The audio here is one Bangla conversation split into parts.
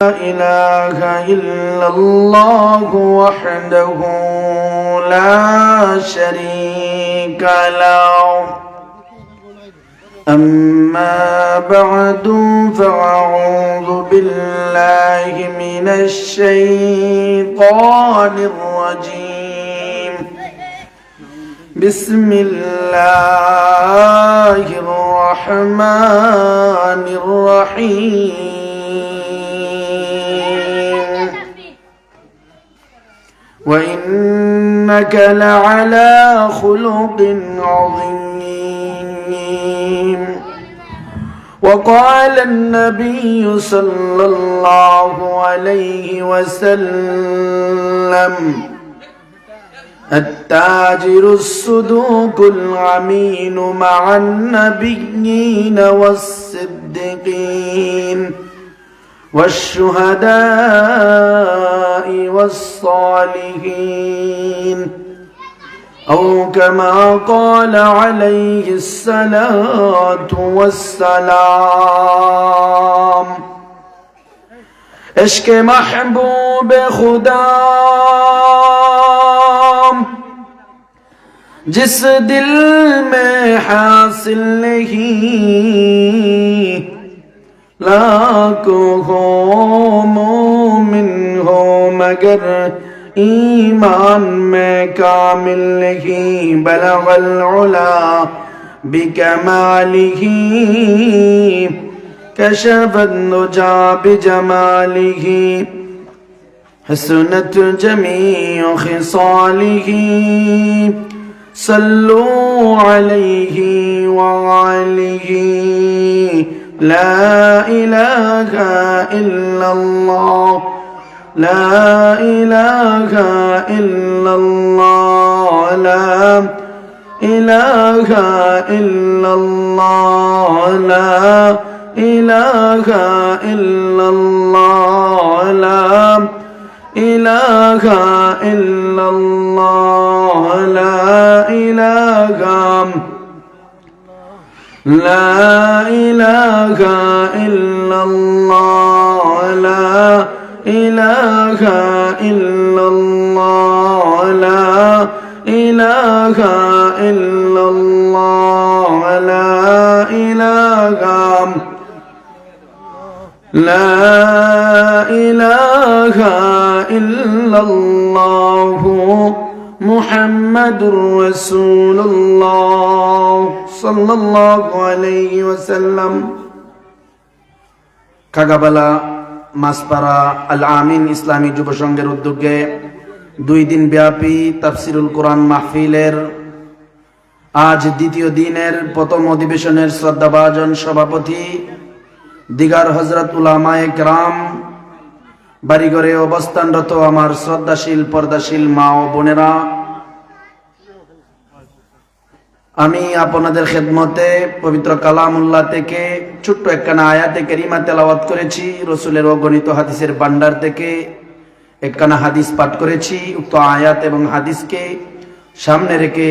لا إله إلا الله وحده لا شريك له. أما بعد فأعوذ بالله من الشيطان الرجيم. بسم الله الرحمن الرحيم. وإنك لعلى خلق عظيم. وقال النبي صلى الله عليه وسلم: التاجر الصدوق الأمين مع النبيين والصديقين والشهداء والصالحين، أو كما قال عليه الصلاة والسلام. عشق محبوب خدا जिस दिल में हासिल नहीं, लाखों हो मोमिन हो मगर ईमान में कामिल नहीं। बलगल उला बिकमालिही कशफत नुजा बिजमालिही हसनत जमीउ खिसालिही सल्लू अलैहि वआलिहि। ला इलाहा इल्लल्लाह, ला इलाहा इल्लल्लाह, ला इलाहा इल्लल्लाह, ला इलाहा इल्लल्लाह, ला इलाहा इल्लल्लाह, ला इलाहा इल्लल्लाह, ला इलाहा इल्लल्लाह, ला इलाहा इल्लल्लाह, ला इलाहा इल्लल्लाह मुहम्मदुर रसूलुल्लाह সাল্লাল্লাহু আলাইহি ওয়াসাল্লাম। কাগাবালা মাসপাড়া আল আমিন ইসলামী যুব সংঘের উদ্যোগে 2 দিন ব্যাপী তাফসিরুল কোরআন মাহফিলের আজ দ্বিতীয় দিনের প্রথম অধিবেশনের শ্রদ্ধাভাজন সভাপতি দিগার হযরত উলামায়ে কেরাম, বাড়িঘরে অবস্থানরত আমার শ্রদ্ধাশীল পর্দাশীল মা ও বোনেরা, আমি আপনাদের খেদমতে পবিত্র কালামুল্লাহ থেকে ছোট্ট একখানা আয়াতে কারিমা তেলাওয়াত করেছি। রসুলের অগণিত হাদিসের ভান্ডার থেকে একখানা হাদিস পাঠ করেছি। উক্ত আয়াত এবং হাদিসকে সামনে রেখে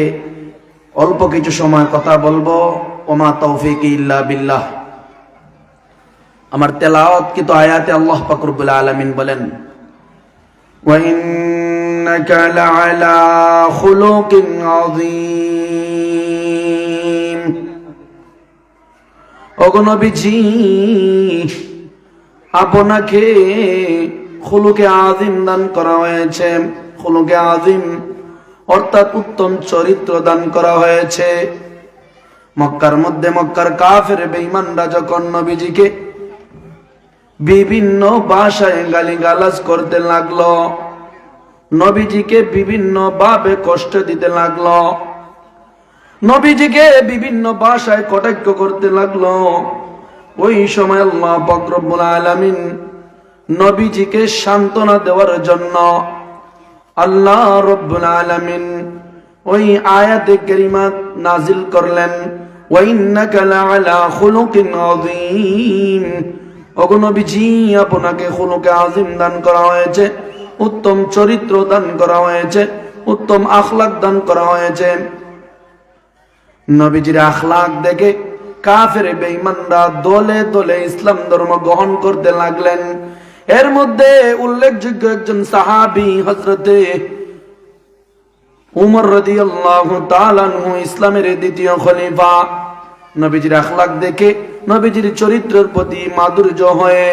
অল্প কিছু সময় কথা বলবো। ওমা তৌফিক ইল্লা বিল্লাহ। আমার তেলাওয়াতকৃত আয়াতে আল্লাহ পাক রব্বুল আলামিন বলেন: ওয়া ইন্নাকা লাআলা খুলুকিন আযীম। ওগো নবীজি, আপনাকে খুলুকে আযীম দান করা হয়েছে। খুলুকে আযীম অর্থাৎ উত্তম চরিত্র দান করা হয়েছে। মক্কার মধ্যে মক্কার কাফের বেঈমানরা যখন নবীজিকে বিভিন্ন ভাষায় গালিগালাজ করতে লাগলো, নবীজিকে বিভিন্ন ভাবে কষ্ট দিতে লাগলো, নবীজিকে বিভিন্ন ভাষায় কটাক্ষ করতে লাগলো, ওই সময় আল্লাহ পাক রব্বুল আলামিন নবীজিকে সান্ত্বনা দেওয়ার জন্য আল্লাহ রব্বুল আলামিন ওই আয়াতে কারিমা নাজিল করলেন, ওয়া ইন্নাকা লাআলা খুলুকিন আযীম। ওগো নবীজি, আপনাকে খুলুকে আযীম দান করা হয়েছে, উত্তম চরিত্র দান করা হয়েছে, উত্তম আখলাক দান করা হয়েছে। নবীজির আখলাক দেখে কাফের বেঈমানরা দলে দলে ইসলাম ধর্ম গ্রহণ করতে লাগলেন এর মধ্যে উল্লেখযোগ্য একজন সাহাবী হযরতে উমর রাদিয়াল্লাহু তাআলা আনহু, ইসলামের দ্বিতীয় খলিফা। নবীজির আখলাক দেখে, নবীজির চরিত্রের প্রতি মাধুর্য হয়ে,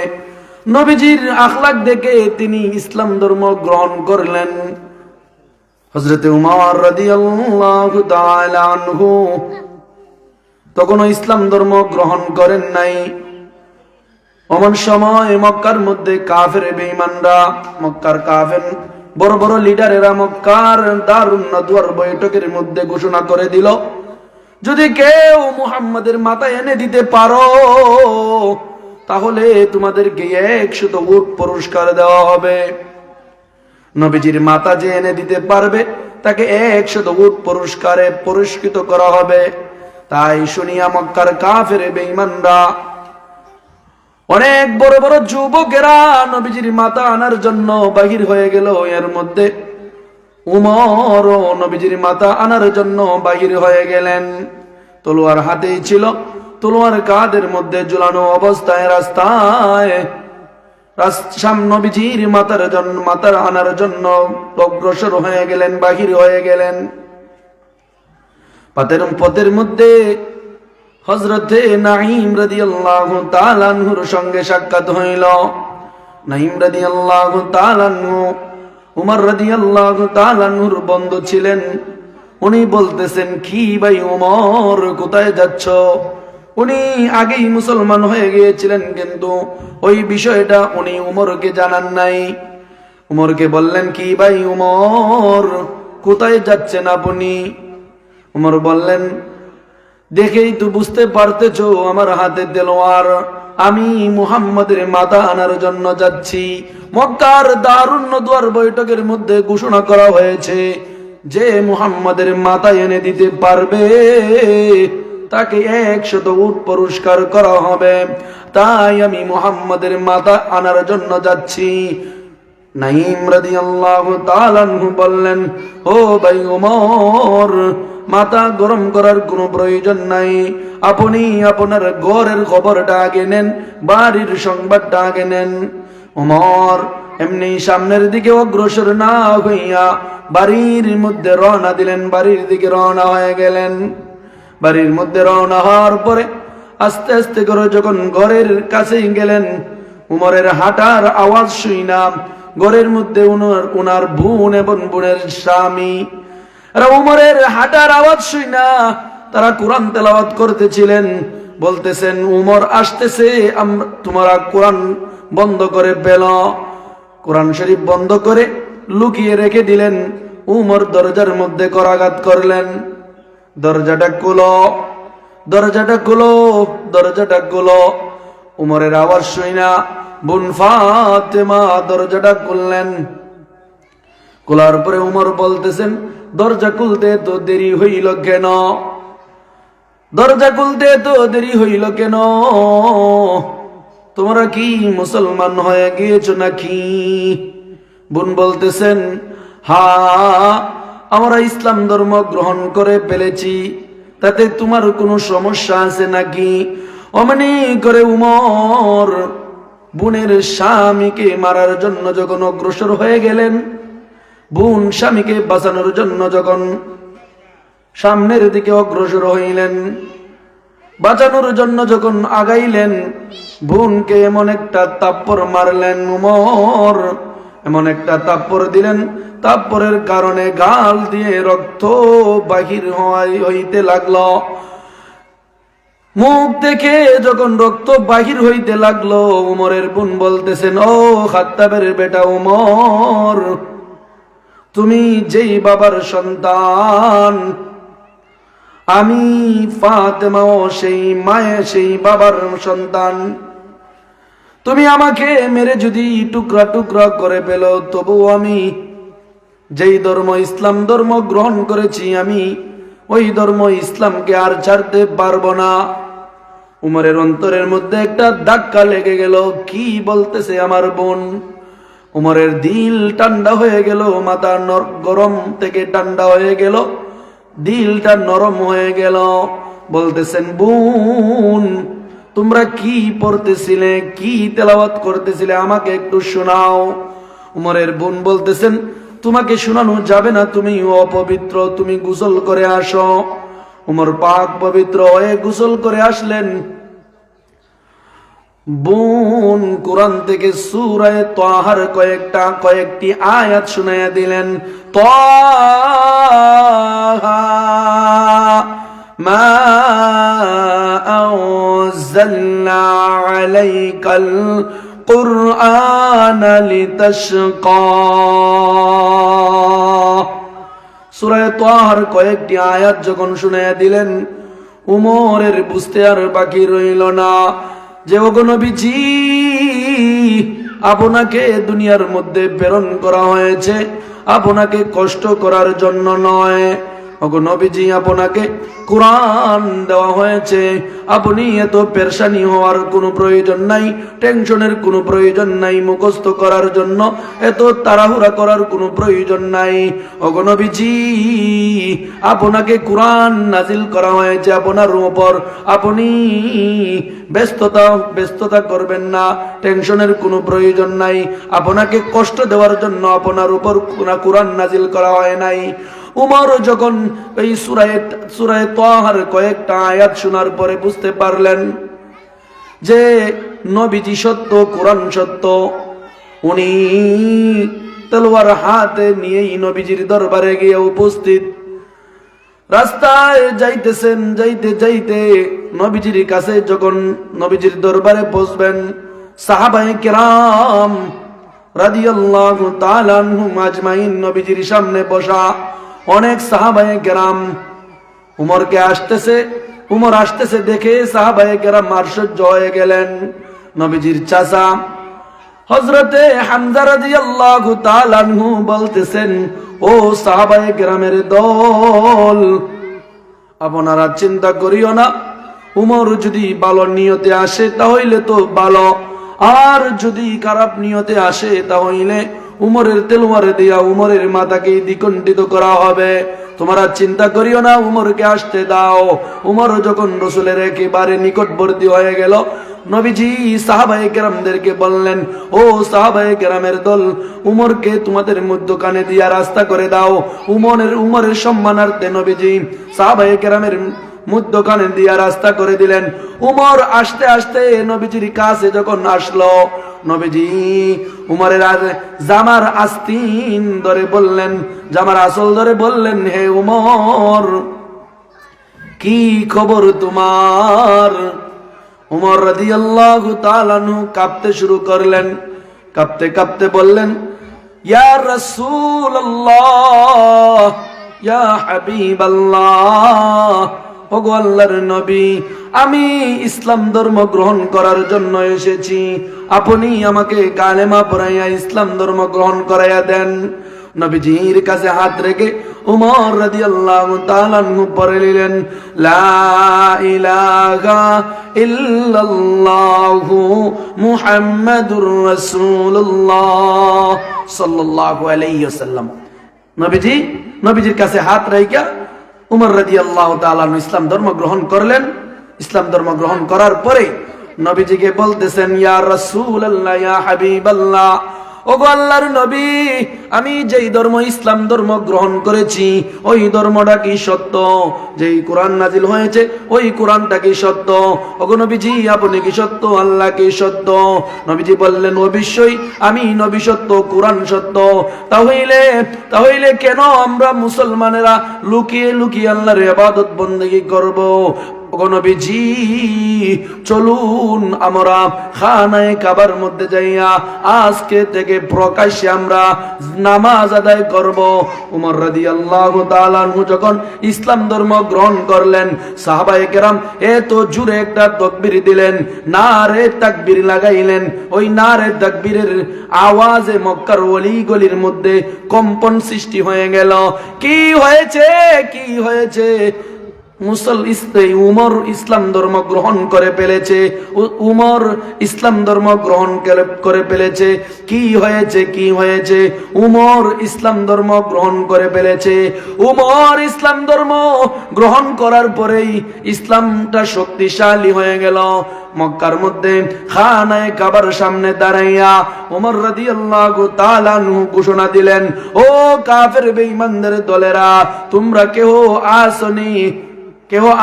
নবীজির আখলাক দেখে তিনি ইসলাম ধর্ম গ্রহণ করলেন। হযরতে উমর রাদিয়াল্লাহু তাআলা আনহু তখনও ইসলাম ধর্ম গ্রহণ করেন নাই। এমন সময় মক্কার মধ্যে কাফের বেঈমানরা, মক্কার কাফের বড় বড় লিডারেরা মক্কার দারুন নাদওয়ার বৈঠকের মধ্যে ঘোষণা করে দিল, যদি কেউ মুহাম্মাদের মাথা এনে দিতে পারো তাহলে তোমাদেরকে 100 উট পুরস্কার দেওয়া হবে। নবীজির মাথা যে এনে দিতে পারবে তাকে 100 উট পুরস্কারে পুরস্কৃত করা হবে। তাই শুনিয়া মক্কার কাফের বেঈমানরা, অনেক বড় বড় যুবকেরা নবীজির মাথা আনার জন্য বাহির হয়ে গেল। এর মধ্যে উমর নবীজির মাথা আনার জন্য বাহির হয়ে গেলেন। তলোয়ার হাতেই ছিল, তলোয়ার কাঁধের মধ্যে ঝুলানো অবস্থায় রাস্তায় নবীজির মাথার আনার জন্য অগ্রসর হয়ে গেলেন, বাহির হয়ে গেলেন। পথের মধ্যে হযরতে নাঈম রাদিয়াল্লাহু তাআলা আনহুর সঙ্গে সাক্ষাৎ হইল। নাঈম রাদিয়াল্লাহু তাআলা আনহু উমর রাদিয়াল্লাহু তাআলা আনহুর বন্ধু ছিলেন। উনি বলতেছেন, কি ভাই উমর, কোথায় যাচ্ছ? উনি আগেই মুসলমান হয়ে গিয়েছিলেন, কিন্তু ওই বিষয়টা উনি উমরকে জানান নাই। উমরকে বললেন, কি ভাই উমর, কোথায় যাচ্ছেন আপনি? উমর বললেন, দেখেই তো বুঝতে পারতেছ আমার হাতে তলোয়ার, আমি মুহাম্মাদের মাথা আনার জন্য যাচ্ছি। মক্কার দারুন নাদওয়ার বৈঠকের মধ্যে ঘোষণা করা হয়েছে, যে মুহাম্মাদের মাথা এনে দিতে পারবে তাকে 100 উট পুরস্কার করা হবে। তাই আমি মুহাম্মাদের মাথা আনার জন্য যাচ্ছি। নাঈম রাদিয়াল্লাহু তাআলা আনহু বললেন, ও ভাই ওমর, মাথা গরম করার কোনো প্রয়োজন নাই, আপনি আপনার ঘরের খবরটা আগে নেন, বাড়ির সংবাদটা আগে নেন। ওমর এমনি সামনের দিকে অগ্রসর না হইয়া বাড়ির মধ্যে রওনা দিলেন, বাড়ির দিকে রওনা হয়ে গেলেন। বাড়ির মধ্যে রওনা হওয়ার পরে আস্তে আস্তে করে যখন ঘরের কাছে গেলেন, উমরের হাঁটার আওয়াজ শুইনা ঘরের মধ্যে উনার বোন এবং বোনের স্বামী উমরের হাঁটার আওয়াজ শুইনা তারা কোরআন তেলাওয়াত করতেছিলেন। বলতেছেন, উমর আসতেছে, তোমরা কোরআন বন্ধ করে পেল। কোরআন শরীফ বন্ধ করে লুকিয়ে রেখে দিলেন। উমর দরজার মধ্যে করাঘাত করলেন, দরজাটা খুলো, দরজাটা খুলো, দরজাটা খুলো। উমরের আওয়াজ শুইনা বোন ফাতেমা দরজাটা খুললেন। খোলার পরে উমর বলতেছেন, দরজা খুলতে তো দেরি হইল কেন? দরজা খুলতে তো দেরি হইল কেন? তোমরা কি মুসলমান হয়ে গিয়েছো নাকি? বোন বলতেছেন, হ্যাঁ, আমরা ইসলাম ধর্ম গ্রহণ করে ফেলেছি, তাতে তোমার কোনো সমস্যা আছে নাকি? অমনি করে উমর বোনের স্বামীকে মারার জন্য যখন অগ্রসর হয়ে গেলেন, বোন স্বামীকে বাঁচানোর জন্য যখন সামনের দিকে অগ্রসর হইলেন, বাঁচানোর জন্য যখন আগাইলেন, বোনকে এমন একটা তাপ্পর মারলেন উমর, এমন একটা তাপ্পর দিলেন, তাপ্পরের কারণে গাল দিয়ে রক্ত বাহির হইতে লাগলো। মুখ থেকে যখন রক্ত বাহির হইতে লাগলো, উমরের বোন বলতেছেন, ও খাত্তাবের বেটা উমর, তুমি যেই বাবার সন্তান, আমি ফাতেমাও সেই মায়ের সেই বাবার সন্তান। তুমি আমাকে মেরে যদি টুকরা টুকরা করে পেল, তবু আমি যেই ধর্ম ইসলাম ধর্ম গ্রহণ করেছি, আমি ওই ধর্ম ইসলামকে আর ছাড়তে পারবো না। উমরের অন্তরের মধ্যে একটা ধাক্কা লেগে গেল, কি বলতেছে আমার বোন? উমরের দিল ঠান্ডা হয়ে গেল, মাথা গরম থেকে ঠান্ডা হয়ে গেল, দিলটা নরম হয়ে গেল। বলতেছেন, বোন তোমরা কি পড়তেছিলে, কি তেলাওয়াত করতেছিলে, আমাকে একটু শোনাও। উমরের বোন বলতেছেন, তোমাকে শোনানো যাবে না, তুমি অপবিত্র, তুমি গোসল করে আসো। উমর পাক পবিত্র হয়ে গোসল করে আসলেন। বোন কোরআন থেকে সূরা তাহার কয়েকটি আয়াত শুনাইয়া দিলেন। তাহা মা আনজালনা আলাইকাল কুরআন লিতাশকা। সূরা তাহার কয়েকটি আয়াত যখন শুনাইয়া দিলেন, উমরের বুঝতে আর বাকি রইল না যে ওগো নবীজি, আপনাকে দুনিয়ার মধ্যে প্রেরণ করা হয়েছে আপনাকে কষ্ট করার জন্য নয়। ওগো নবীজি, আপনাকে কোরআন দেওয়া হয়েছে, আপনি এত পেরেশানি হওয়ার কোনো প্রয়োজন নাই, টেনশনের কোনো প্রয়োজন নাই, মুখস্থ করার জন্য এত তাড়াহুড়া করার কোনো প্রয়োজন নাই। ওগো নবীজি, আপনাকে কোরআন নাজিল করা হয়েছে আপনার উপর, আপনি ব্যস্ততা করবেন না, টেনশনের কোনো প্রয়োজন নাই, আপনাকে কষ্ট দেওয়ার জন্য আপনার উপর কোরআন নাজিল করা হয় নাই। উমর যখন এই সূরা তাহার কয়েকটা আয়াত শোনার পরে বুঝতে পারলেন যে নবীজি সত্য, কোরআন সত্য, উনি তলোয়ার হাতে নিয়েই নবীজির দরবারে গিয়ে উপস্থিত। রাস্তায় যাইতেছেন, যাইতে যাইতে নবীজির কাছে যখন নবীজির দরবারে পৌঁছবেন, সাহাবায়ে কেরাম রাদিয়াল্লাহু তাআলা আনহুম আজমাইন নবীজির সামনে বসা অনেক সাহাবায়ে কেরাম উমরকে উমর আসতেছে দেখে সাহাবায়ে কেরাম আশ্চর্য হয়ে গেলেন। নবীজির চাচা হযরতে হামজা রাদিয়াল্লাহু তাআলা আনহু বলতেছেন, ও সাহাবায়ে কেরামের দল, আপনারা চিন্তা করিও না, উমর যদি ভালো নিয়তে আসে তাহলে তো ভালো, আর যদি খারাপ নিয়তে আসে তাহলে উমরের তেলোয়ার দিয়া উমরের মাথাকে দ্বিখণ্ডিত করা হবে। তোমরা চিন্তা করিও না, উমরকে আসতে দাও। উমর যখন রাসূলের একেবারে নিকটবর্তী হয়ে গেল, নবীজি সাহাবায়ে কেরামদেরকে বললেন, ও সাহাবায়ে কেরামের দল, উমরকে তোমাদের মধ্যখানে দিয়া রাস্তা করে দাও। উমরের সম্মানার্থে নবীজি সাহাবায়ে কেরামের মধ্যখানে দিয়া রাস্তা করে দিলেন। উমর আস্তে আস্তে নবীজির কাছে যখন আসলো, নবীজি উমরের জামার আস্তিন ধরে বললেন, জামার আসল ধরে বললেন, হে উমর, কি খবর তোমার? উমর রাদিয়াল্লাহু তাআলা আনহু কাঁপতে শুরু করলেন। কাঁপতে কাঁপতে বললেন, ইয়া রাসূলুল্লাহ, ইয়া হাবিবাল্লাহ, ওগো আল্লাহর নবী, আমি ইসলাম ধর্ম গ্রহণ করার জন্য এসেছি, আপনি আমাকে কালেমা পড়াইয়া ইসলাম ধর্ম গ্রহণ করাইয়া দেন। নবীজির কাছে হাত রেখে উমর রাদিয়াল্লাহু তাআলা আনহু পড়ে নিলেন, লা ইলাহা ইল্লাল্লাহু মুহাম্মাদুর রাসূলুল্লাহ সাল্লাল্লাহু আলাইহি ওয়াসাল্লাম। নবীজির কাছে হাত রেখে উমর রাদিয়াল্লাহু তাআলা আনহু ইসলাম ধর্ম গ্রহণ করলেন। ইসলাম ধর্ম গ্রহণ করার পরে নবীজিকে বলতেছেন, ইয়া রাসূলুল্লাহ, ইয়া হাবিবাল্লাহ, ওগো আল্লাহর নবী, আমি যেই ধর্ম ইসলাম ধর্ম গ্রহণ করেছি ওই ধর্মটা কি সত্য? যেই কোরআন নাজিল হয়েছে ওই কোরআনটা কি সত্য? ওগো নবীজি, আপনি কি সত্য? আল্লাহ কি সত্য? নবীজি বললেন, অবশ্যই আমি নবী সত্য, কোরআন সত্য। তাহলে কেন আমরা মুসলমানেরা লুকিয়ে লুকিয়ে আল্লাহর ইবাদত বন্দেগী করব? ওগো নবীজি, চলুন আমরা খানায়ে কাবার মধ্যে যাইয়া আজকে থেকে প্রকাশ্যে আমরা নামাজ আদায় করব। উমর রাদিয়াল্লাহু তাআলা আনহু যখন ইসলাম ধর্ম গ্রহণ করলেন, সাহাবায়ে কেরাম এত জোরে একটা তাকবীর দিলেন, নারে তাকবীর লাগাইলেন। ওই নারে তাকবীরের আওয়াজে মক্কার অলি গলির মধ্যে কম্পন সৃষ্টি হয়ে গেল। কি হয়েছে? উমর ইসলাম ধর্ম গ্রহণ করে ফেলেছে। উমর ইসলাম ধর্ম গ্রহণ করে ফেলেছে। কি হয়েছে? কি হয়েছে? উমর ইসলাম ধর্ম গ্রহণ করে ফেলেছে। উমর ইসলাম ধর্ম গ্রহণ করার পরেই ইসলামটা শক্তিশালী হয়ে গেল। মক্কার মধ্যে খানায়ে কাবার সামনে দাঁড়াইয়া ওমর রাদিয়াল্লাহু তাআলা আনহু ঘোষণা দিলেন, ও কাফের বেঈমানদের দলেরা, তোমরা কেউ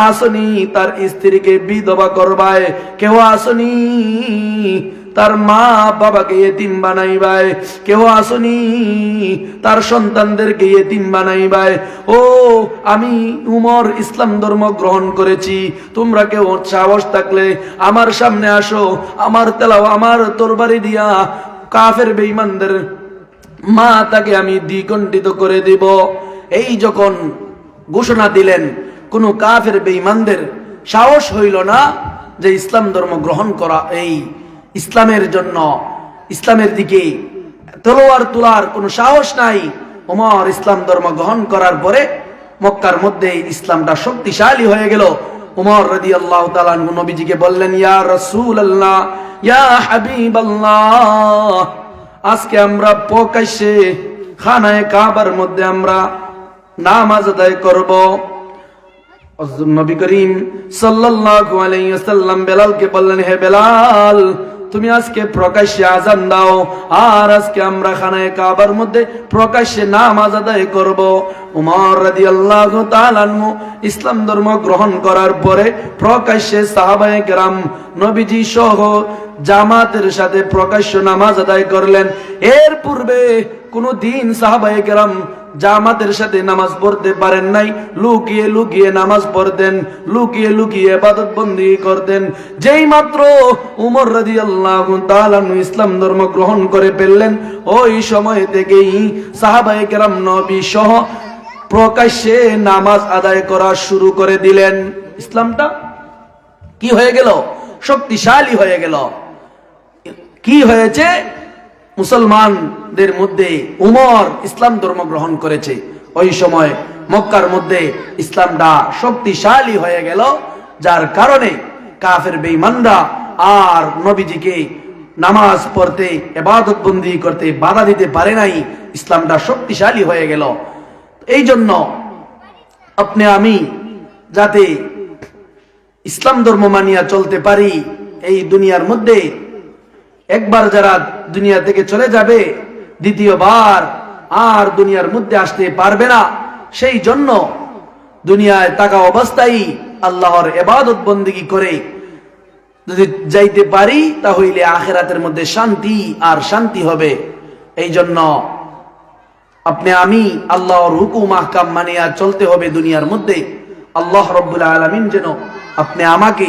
আসনি তার স্ত্রীকে বিধবা করবায়, কেউ আসনি তার মা বাবাকে ইতিম বানাইবায়, কেউ আসনি তার সন্তানদেরকে ইতিম বানাইবায়। ও আমি উমর ইসলাম ধর্ম গ্রহণ করেছি, তোমরা কেউ সাহস থাকলে আমার সামনে আসো, আমার তরবারি দিয়া কাফের বেঈমানদের মা তাকে আমি দ্বিখণ্ডিত করে দিব। এই যখন ঘোষণা দিলেন, কোন কাফের বেঈমানদের সাহস হইল না যে ইসলাম ধর্ম গ্রহণ করা, এই ইসলামের জন্য ইসলামের দিকে তলোয়ার তোলার কোনো সাহস নাই। ওমর ইসলাম ধর্ম গ্রহণ করার পরে মক্কার মধ্যে ইসলামটা শক্তিশালী হয়ে গেল। ওমর রাদিয়াল্লাহু তাআলা আনহু নবীজিকে বললেন, ইয়া রাসূলুল্লাহ, ইয়া হাবিবাল্লাহ, আজকে আমরা প্রকাশ্যে খানায়ে কাবার মধ্যে আমরা নামাজ আদায় করব। নবী করিম সাল্লাল্লাহু আলাইহি ওয়াসাল্লাম বেলালকে বললেন, হে বেলাল, তুমি আজকে প্রকাশ্যে আযান দাও, আর আজকে আমরা খানায়ে কাবার মধ্যে প্রকাশ্যে নামাজ আদায় করব। উমর রাদিয়াল্লাহু তাআলা আনহু ইসলাম ধর্ম গ্রহণ করার পরে প্রকাশ্যে সাহাবায়ে কেরাম নবীজি সহ জামাতের সাথে প্রকাশ্য নামাজ আদায় করলেন। এর পূর্বে কোন দিন সাহাবায়ে কেরাম জামাতের সাথে নামাজ পড়তে পারেন নাই, লুকিয়ে লুকিয়ে নামাজ পড়তেন, লুকিয়ে লুকিয়ে ইবাদত বন্দি করতেন। যেই মাত্র উমর রাদিয়াল্লাহু তাআলা ইসলাম ধর্ম গ্রহণ করে ফেললেন, ওই সময় থেকেই সাহাবায়ে কেরাম নবী সহ প্রকাশ্যে নামাজ আদায় করা শুরু করে দিলেন। ইসলামটা কি হয়ে গেল? শক্তিশালী হয়ে গেল। কি হয়েছে? মুসলমানদের মধ্যে উমর ইসলাম ধর্ম গ্রহণ করেছে। ওই সময় মক্কার মধ্যে ইসলামটা শক্তিশালী হয়ে গেল, যার কারণে কাফের বেঈমানরা আর নবীজিকে নামাজ পড়তে ইবাদত বন্দি করতে বাধা দিতে পারে নাই। ইসলামটা শক্তিশালী হয়ে গেল। এই জন্য আপনি আমি যাতে ইসলাম ধর্ম মানিয়া চলতে পারি, এই দুনিয়ার মধ্যে একবার যারা দুনিয়া থেকে চলে যাবে, দ্বিতীয়বার আর দুনিয়ার মধ্যে আসতে পারবে না। সেই জন্য দুনিয়ায় থাকা অবস্থায় আল্লাহর ইবাদত বন্দেগী করে যদি যাইতে পারি, তাহলে আখিরাতের মধ্যে শান্তি আর শান্তি হবে। এই জন্য আপনি আমি আল্লাহর হুকুম আহকাম মানিয়া চলতে হবে দুনিয়ার মধ্যে। আল্লাহ রাব্বুল আলামিন যেন আপনি আমাকে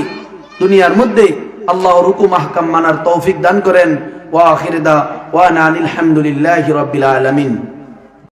দুনিয়ার মধ্যে আল্লাহর হুকুম আহকাম মানার তৌফিক দান করেন। ওয়া আখির দাওয়ানা আলহামদুলিল্লাহি রাব্বিল আলামিন।